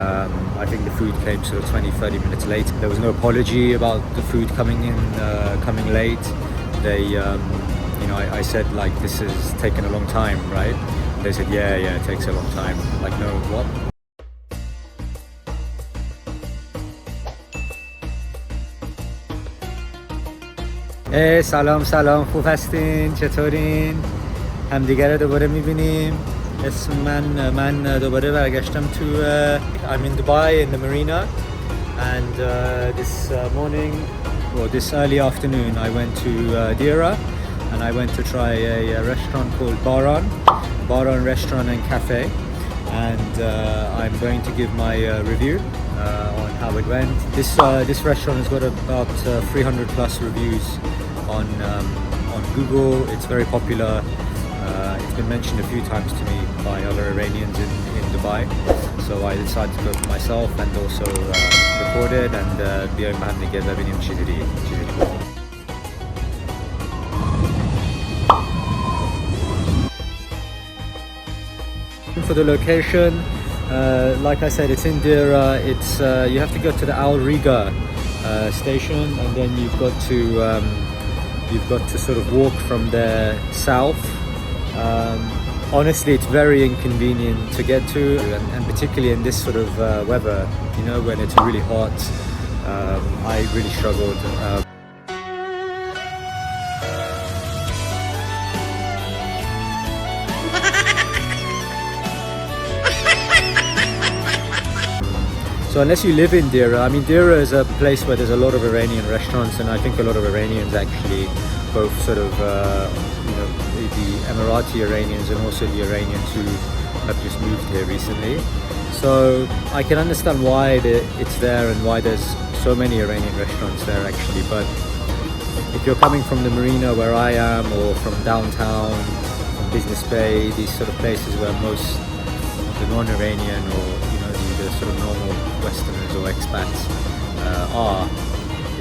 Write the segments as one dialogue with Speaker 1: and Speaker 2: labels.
Speaker 1: I think the food came sort of 20-30 minutes late. There was no apology about the food coming in, coming late. I said like, this has taken a long time, right? They said, yeah, it takes a long time. Like, no, what? سلام خوب هستین؟ چطورین؟ همدیگه رو دوباره میبینیم. اسم من دوباره برگشتم تو I'm in Dubai in the marina, and this morning or this early afternoon I went to Dira, and I went to try a restaurant called Baran restaurant and cafe, and I'm going to give my review on how it went. This restaurant has got about 300 plus reviews on Google. It's very popular. It's been mentioned a few times to me by other Iranians in Dubai, so I decided to go for myself and also record it and بیایم با هم دیگه ببینیم چجوری بود. For the location, like I said, it's in Dira. It's you have to go to the Al Riga station, and then you've got to sort of walk from there south. Honestly, it's very inconvenient to get to, and particularly in this sort of weather, you know, when it's really hot. I really struggled. So unless you live in Dira, I mean, Dira is a place where there's a lot of Iranian restaurants, and I think a lot of Iranians actually, both sort of, the Emirati Iranians and also the Iranians who have just moved here recently. So I can understand why it's there and why there's so many Iranian restaurants there actually, but if you're coming from the marina where I am, or from downtown, from Business Bay, these sort of places where most of the non-Iranian or the sort of normal Westerners or expats are,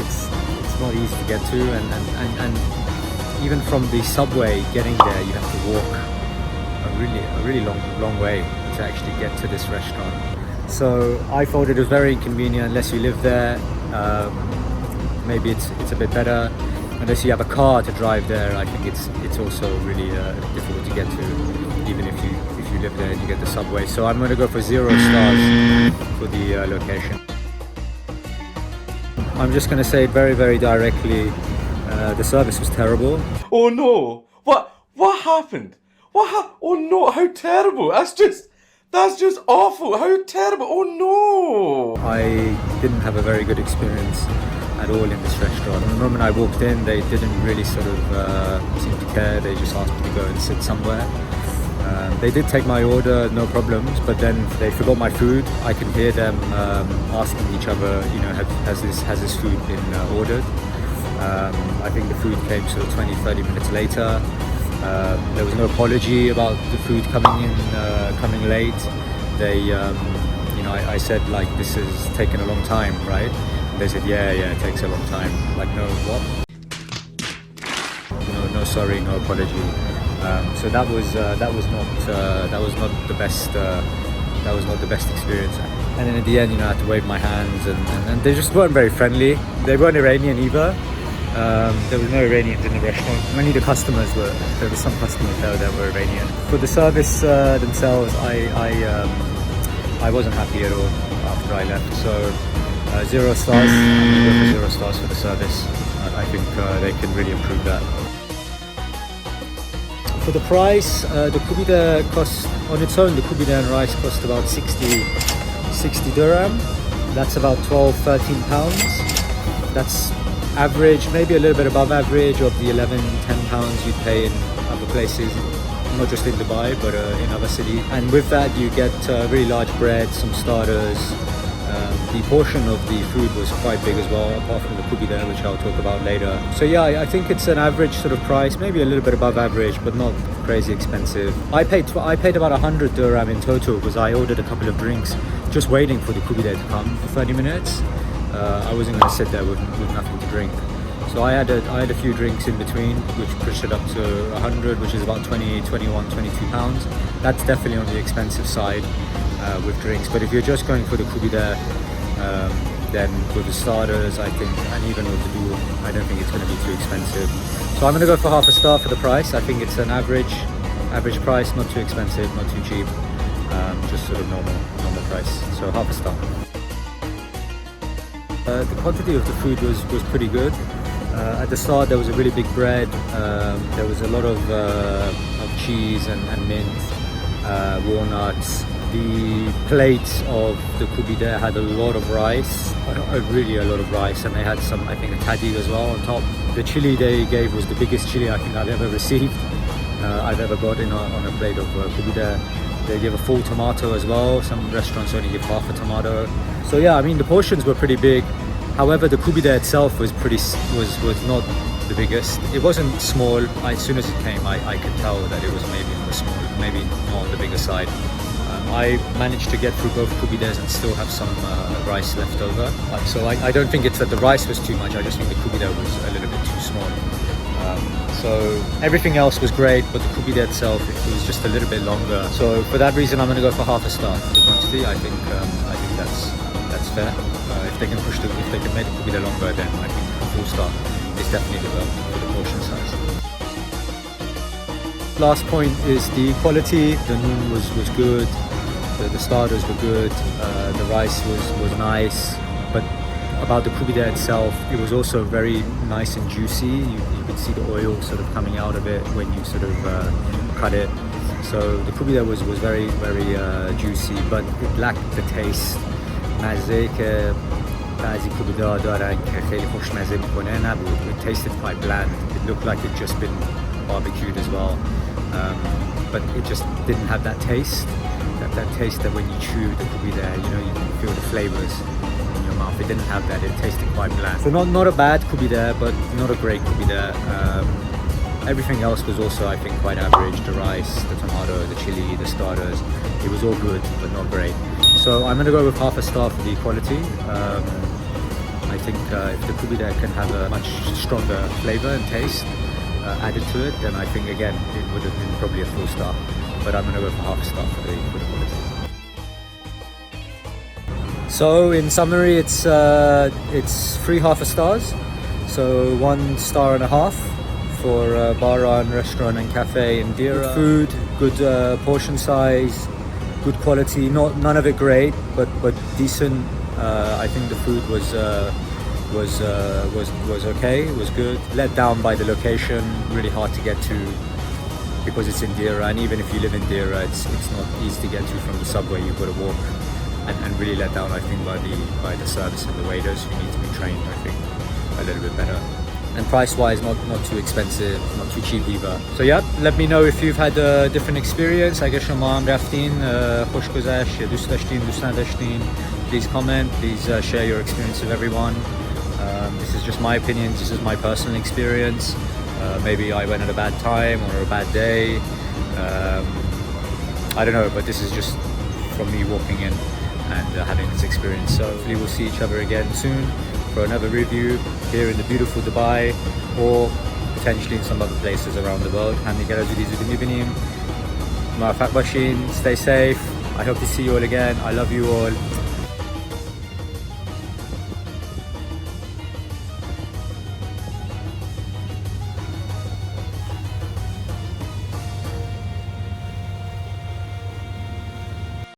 Speaker 1: it's not easy to get to, and even from the subway getting there you have to walk a really long way to actually get to this restaurant. So I thought it was very inconvenient. Unless you live there, maybe it's a bit better. Unless you have a car to drive there, I think it's also really difficult to get to, even if you live there and you get the subway. So I'm going to go for 0 stars for the location. I'm just going to say very, very directly, the service was terrible.
Speaker 2: Oh no! What happened? Oh no! How terrible! That's just awful! How terrible! Oh no!
Speaker 1: I didn't have a very good experience at all in this restaurant. The moment I walked in, they didn't really sort of seem to care. They just asked me to go and sit somewhere. They did take my order, no problems, but then they forgot my food. I can hear them asking each other, has this food been ordered? I think the food came sort of 20-30 minutes later. There was no apology about the food coming late. I said like, this has taken a long time, right? They said, yeah, it takes a long time. Like, no, what? No sorry, no apology. So that was not the best experience. And then at the end, I had to wave my hands, and they just weren't very friendly. They weren't Iranian either. There was no Iranians in the restaurant. Only the customers were. There were some customers there that were Iranian. For the service themselves, I wasn't happy at all after I left. So 0 stars. I'm going to go for 0 stars for the service. I think they can really improve that. For the price, the Koobideh cost on its own. The Koobideh and rice cost about 60 dirham. That's about 12-13 pounds. That's average, maybe a little bit above average of the 11-10 pounds you'd pay in other places, not just in Dubai but in other cities. And with that you get really large bread, some starters. The portion of the food was quite big as well, apart from the Koobideh, which I'll talk about later. So yeah, I think it's an average sort of price, maybe a little bit above average, but not crazy expensive. I paid about 100 dirham in total because I ordered a couple of drinks, just waiting for the Koobideh to come for 30 minutes. I wasn't going to sit there with nothing to drink. So I had a few drinks in between, which pushed it up to 100, which is about 21, 22 pounds. That's definitely on the expensive side. with drinks. But if you're just going for the Koobideh, then with the starters, I think, and even with the dual, I don't think it's going to be too expensive. So I'm going to go for half a star for the price. I think it's an average price, not too expensive, not too cheap, just sort of normal price. So half a star. The quantity of the food was pretty good. At the start there was a really big bread, there was a lot of cheese and mint, walnuts. The plate of the Koobideh had a lot of rice, really a lot of rice, and they had some, I think, a tadig as well on top. The chili they gave was the biggest chili I think I've ever received, I've ever got on a plate of Koobideh. They give a full tomato as well. Some restaurants only give half a tomato. So yeah, I mean the portions were pretty big. However, the Koobideh itself was not the biggest. It wasn't small. As soon as it came, I could tell that it was maybe on the small, maybe not on the bigger side. I managed to get through both Koobidehs and still have some rice left over. So I don't think it's that the rice was too much. I just think the Koobideh was a little bit too small. So everything else was great, but the Koobideh itself, it was just a little bit longer. So for that reason, I'm going to go for half a star for the quantity. I think that's fair. If they can make the Koobideh longer, then I think a full star is definitely for the portion size. Last point is the quality. The noon was good. The starters were good. The rice was nice. But about the Koobideh itself, it was also very nice and juicy. You could see the oil sort of coming out of it when you sort of cut it. So the Koobideh was very juicy, but it lacked the taste. مزه که بعضی کوبیده‌ها دارن که خیلی خوشمزه میکنه نبود. It tasted quite bland. It looked like it just been barbecued as well, but it just didn't have that taste. That taste that when you chew the Koobideh, you know, you can feel the flavors in your mouth. It didn't have that. It tasted quite bland. So not a bad Koobideh, but not a great Koobideh. Everything else was also, I think, quite average. The rice, the tomato, the chili, the starters. It was all good, but not great. So I'm going to go with half a star for the quality. I think if the Koobideh can have a much stronger flavor and taste added to it, then I think, again, it would have been probably a full star. But I'm going to go for half a star for the quality. So in summary, it's 3 half a stars. So 1 star and a half for Baran restaurant and cafe in Dira. Good food, good portion size, good quality. None of it great, but decent. I think the food was okay. It was good. Let down by the location. Really hard to get to because it's in Dira, and even if you live in Dira, it's not easy to get to from the subway. You've got to walk, and really let down, I think, by the service and the waiters who need to be trained, I think, a little bit better. And price-wise, not too expensive, not too cheap either. So yeah, let me know if you've had a different experience. اگه شما هم رفتین خوش گذشت، دوست داشتین، دوست نداشتین, please comment, please share your experience with everyone. This is just my opinions, this is my personal experience. Maybe I went at a bad time or a bad day. I don't know, but this is just from me walking in and having this experience. So hopefully we'll see each other again soon for another review here in the beautiful Dubai or potentially in some other places around the world. همدیگه را زودی می‌بینیم. موفق باشین. Stay safe. I hope to see you all again. I love you all.